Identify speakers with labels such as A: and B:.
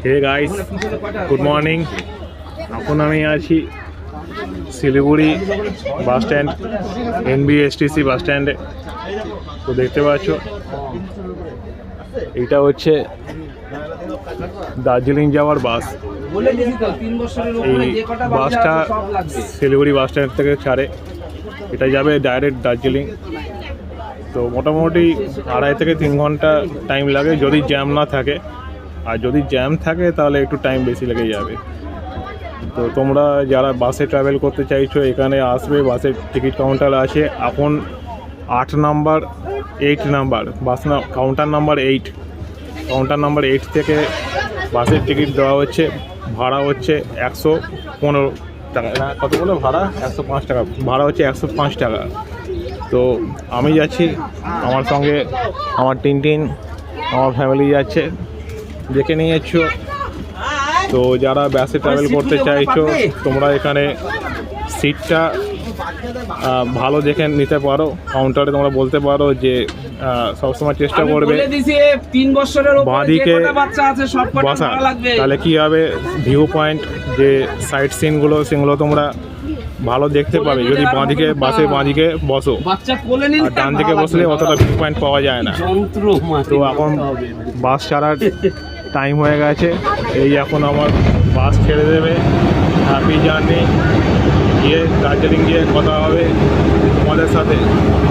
A: Hey guys, good morning. এখন আমি আছি শিলিগুড়ি বাস স্ট্যান্ড, NBSTC বাস স্ট্যান্ডে। তো দেখতে পাচ্ছ এটা হচ্ছে দার্জিলিং যাওয়ার বাস। এই বাসটা শিলিগুড়ি বাস স্ট্যান্ড থেকে ছাড়ে, এটা যাবে ডাইরেক্ট দার্জিলিং। তো মোটামুটি 2.5 থেকে 3 ঘন্টা টাইম লাগে যদি জ্যাম না থাকে, আর যদি জ্যাম থাকে তাহলে একটু টাইম বেশি লেগে যাবে। তো তোমরা যারা বাসে ট্রাভেল করতে চাইছো এখানে আসবে, বাসের টিকিট কাউন্টার আছে। এখন 8 নাম্বার 8 নাম্বার বাস না, কাউন্টার নাম্বার 8, কাউন্টার নাম্বার 8 থেকে বাসের টিকিট দেওয়া হচ্ছে। ভাড়া হচ্ছে 115 টাকা। কত বলো ভাড়া? 105 টাকা ভাড়া হচ্ছে, 105 টাকা। তো আমি যাচ্ছি, আমার সঙ্গে আমার টিনটিন, আমার ফ্যামিলি যাচ্ছে, দেখে নিয়ে যাচ্ছ। তো যারা বাসে ট্রাভেল করতে চাইছো তোমরা এখানে সিটটা ভালো দেখে নিতে পারো। কাউন্টারে তোমরা বলতে পারো যে সবসময় চেষ্টা করবে বাঁদিকে বসা, তাহলে কী হবে ভিউ পয়েন্ট যে সাইড সিনগুলো সেগুলো তোমরা ভালো দেখতে পাবে যদি বাঁদিকে বাসে বাঁদিকে বসো। আর ডান দিকে বসলে অতটা ভিউ পয়েন্ট পাওয়া যায় না। তো এখন বাস ছাড়ার টাইম হয়ে গেছে, এই এখন আমার বাস ছেড়ে দেবে। হ্যাপি জার্নি, গিয়ে দার্জিলিং গিয়ে কথা হবে তোমাদের সাথে।